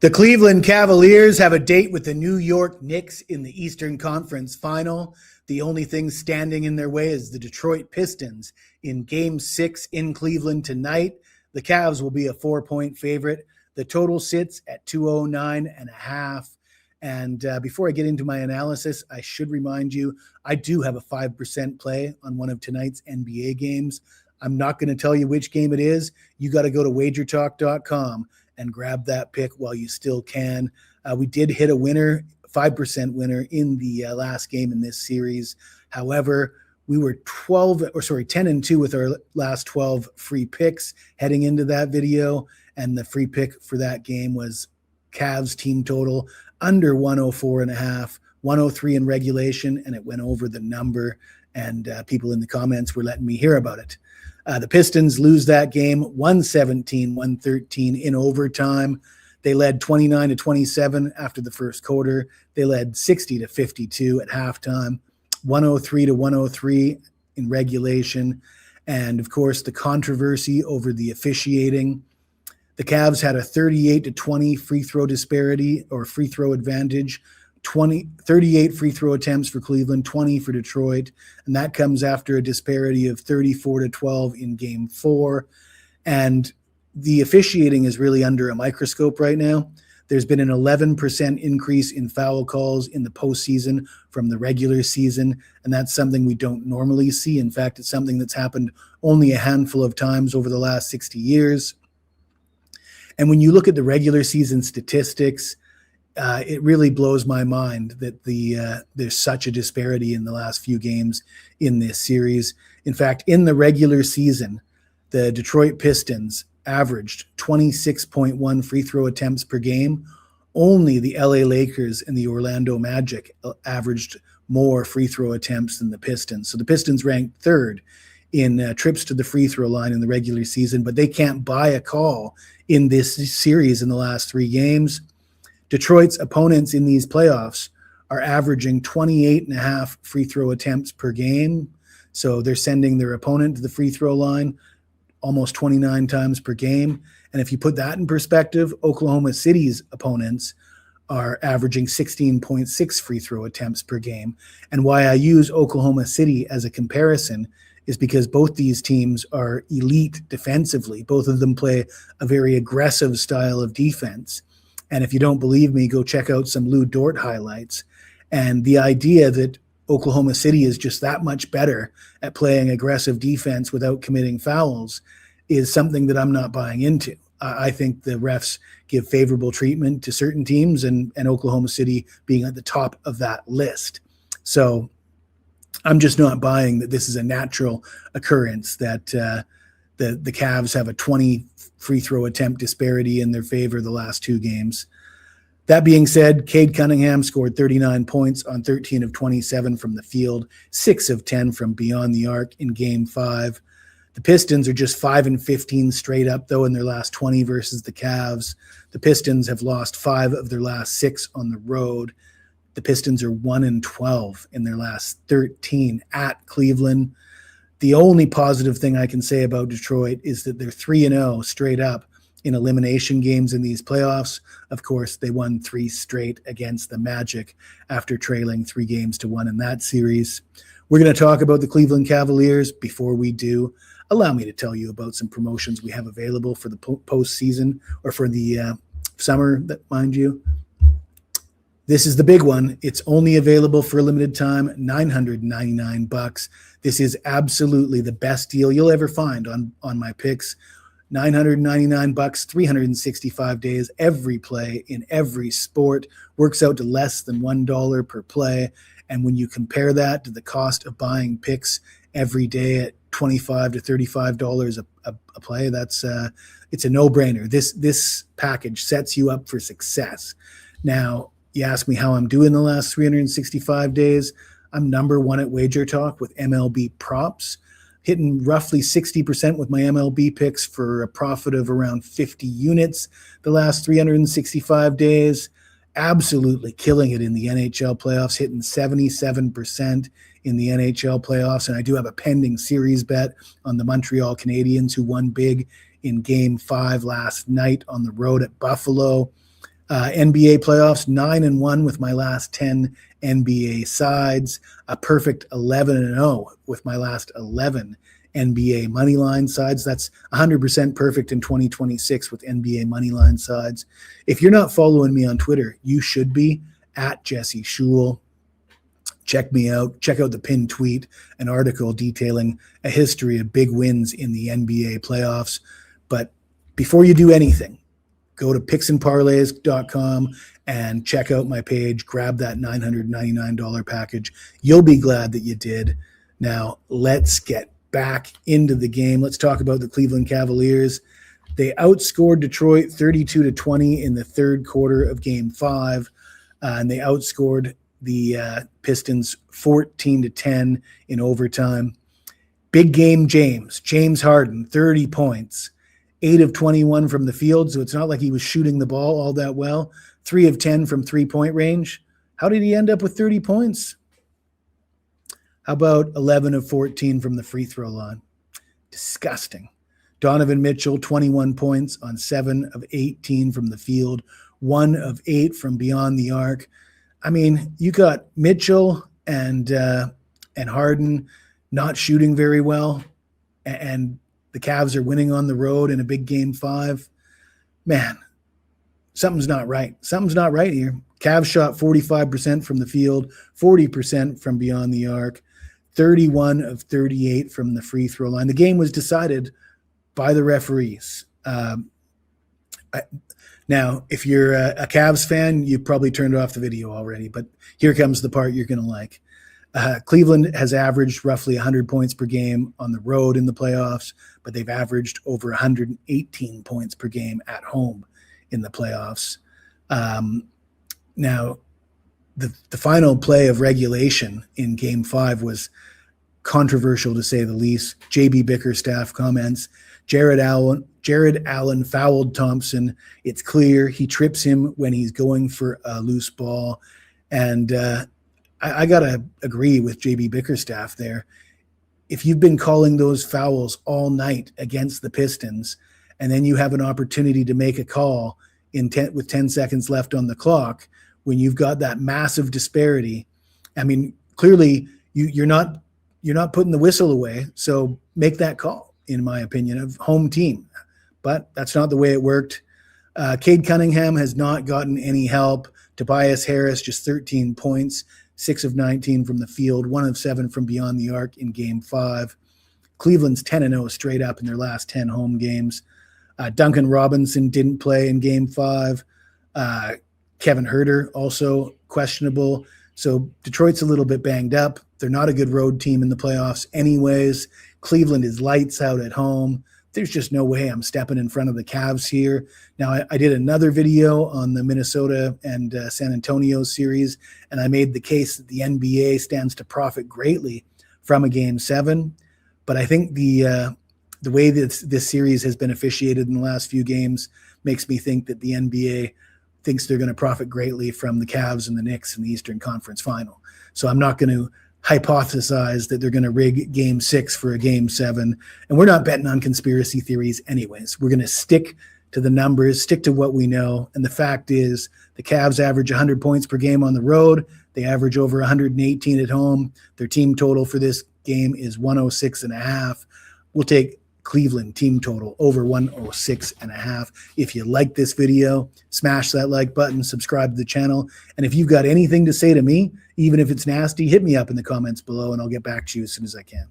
The Cleveland Cavaliers have a date with the New York Knicks in the Eastern Conference Final. The only thing standing in their way is the Detroit Pistons in Game 6 in Cleveland tonight. The Cavs will be a 4-point favorite. The total sits at 209.5. And before I get into my analysis, I should remind you, I do have a 5% play on one of tonight's NBA games. I'm not going to tell you which game it is. You got to go to WagerTalk.com and grab that pick while you still can. We did hit a winner, 5% winner in the last game in this series. However, we were 10-2 with our last 12 free picks heading into that video. And the free pick for that game was Cavs team total under 104.5, 103 in regulation, and it went over the number. And people in the comments were letting me hear about it. The Pistons lose that game 117-113 in overtime. They led 29-27 after the first quarter. They led 60-52 at halftime, 103-103 in regulation. And of course, the controversy over the officiating. The Cavs had a 38-20 free throw disparity or free throw advantage. 38 free throw attempts for Cleveland, 20 for Detroit, and that comes after a disparity of 34-12 in Game 4. And the officiating is really under a microscope right now. There's been an 11% increase in foul calls in the postseason from the regular season, and that's something we don't normally see. In fact, it's something that's happened only a handful of times over the last 60 years. And when you look at the regular season statistics, it really blows my mind that there's such a disparity in the last few games in this series. In fact, in the regular season, the Detroit Pistons averaged 26.1 free throw attempts per game. Only the LA Lakers and the Orlando Magic averaged more free throw attempts than the Pistons. So the Pistons ranked third in trips to the free throw line in the regular season, but they can't buy a call in this series in the last 3 games. Detroit's opponents in these playoffs are averaging 28.5 free throw attempts per game. So they're sending their opponent to the free throw line almost 29 times per game. And if you put that in perspective, Oklahoma City's opponents are averaging 16.6 free throw attempts per game. And why I use Oklahoma City as a comparison is because both these teams are elite defensively. Both of them play a very aggressive style of defense. And if you don't believe me, go check out some Lou Dort highlights. And the idea that Oklahoma City is just that much better at playing aggressive defense without committing fouls is something that I'm not buying into. I think the refs give favorable treatment to certain teams, and Oklahoma City being at the top of that list. So I'm just not buying that this is a natural occurrence, that the Cavs have a 20 free throw attempt disparity in their favor the last 2 games. That being said, Cade Cunningham scored 39 points on 13 of 27 from the field, 6 of 10 from beyond the arc in Game 5. The Pistons are just 5-15 straight up, though, in their last 20 versus the Cavs. The Pistons have lost 5 of their last 6 on the road. The Pistons are 1-12 in their last 13 at Cleveland. The only positive thing I can say about Detroit is that they're 3-0 straight up in elimination games in these playoffs. Of course, they won 3 straight against the Magic after trailing 3-1 in that series. We're going to talk about the Cleveland Cavaliers. Before we do, allow me to tell you about some promotions we have available for the postseason, or for the summer, that mind you. This is the big one. It's only available for a limited time, $999. This is absolutely the best deal you'll ever find on my picks. $999, 365 days, every play in every sport, works out to less than $1 per play. And when you compare that to the cost of buying picks every day at $25 to $35 a play, it's a no-brainer. This package sets you up for success. Now, you ask me how I'm doing the last 365 days. I'm number 1 at WagerTalk with MLB props, hitting roughly 60% with my MLB picks for a profit of around 50 units the last 365 days. Absolutely killing it in the NHL playoffs, hitting 77% in the NHL playoffs. And I do have a pending series bet on the Montreal Canadiens, who won big in Game 5 last night on the road at Buffalo. NBA playoffs, 9-1 with my last 10 NBA sides, a perfect 11-0 with my last 11 NBA moneyline sides. That's 100% perfect in 2026 with NBA moneyline sides. If you're not following me on Twitter, you should be at Jesse Schule. Check me out. Check out the pinned tweet, an article detailing a history of big wins in the NBA playoffs. But before you do anything, go to picksandparlays.com and check out my page. Grab that $999 package. You'll be glad that you did. Now, let's get back into the game. Let's talk about the Cleveland Cavaliers. They outscored Detroit 32-20 in the third quarter of Game 5, and they outscored the Pistons 14-10 in overtime. Big game James Harden, 30 points, 8 of 21 from the field, so it's not like he was shooting the ball all that well. 3 of 10 from three-point range. How did he end up with 30 points? How about 11 of 14 from the free throw line? Disgusting. Donovan Mitchell, 21 points on 7 of 18 from the field, 1 of 8 from beyond the arc. I mean, you got Mitchell and Harden not shooting very well, and the Cavs are winning on the road in a big Game 5. Man, something's not right. Something's not right here. Cavs shot 45% from the field, 40% from beyond the arc, 31 of 38 from the free throw line. The game was decided by the referees. Now, if you're a Cavs fan, you probably turned off the video already, but here comes the part you're going to like. Cleveland has averaged roughly 100 points per game on the road in the playoffs, but they've averaged over 118 points per game at home in the playoffs. Now, the final play of regulation in Game 5 was controversial, to say the least. JB Bickerstaff comments, Jared Allen fouled Thompson. It's clear he trips him when he's going for a loose ball. And I got to agree with JB Bickerstaff there. If you've been calling those fouls all night against the Pistons, and then you have an opportunity to make a call with 10 seconds left on the clock, when you've got that massive disparity, I mean, clearly you're not putting the whistle away. So make that call, in my opinion, of home team. But that's not the way it worked. Cade Cunningham has not gotten any help. Tobias Harris, just 13 points, 6 of 19 from the field, 1 of 7 from beyond the arc in Game 5. Cleveland's 10-0 straight up in their last 10 home games. Duncan Robinson didn't play in Game 5. Kevin Huerter also questionable. So Detroit's a little bit banged up. They're not a good road team in the playoffs anyways. Cleveland is lights out at home. There's just no way I'm stepping in front of the Cavs here. Now, I did another video on the Minnesota and San Antonio series, and I made the case that the NBA stands to profit greatly from a Game 7. But I think the way that this series has been officiated in the last few games makes me think that the NBA thinks they're going to profit greatly from the Cavs and the Knicks in the Eastern Conference Final. So I'm not going to hypothesize that they're going to rig Game 6 for a Game 7. And we're not betting on conspiracy theories anyways. We're going to stick to the numbers, stick to what we know. And the fact is the Cavs average 100 points per game on the road. They average over 118 at home. Their team total for this game is 106.5. We'll take Cleveland team total over 106.5. If you like this video, smash that like button, subscribe to the channel. And if you've got anything to say to me, even if it's nasty, hit me up in the comments below and I'll get back to you as soon as I can.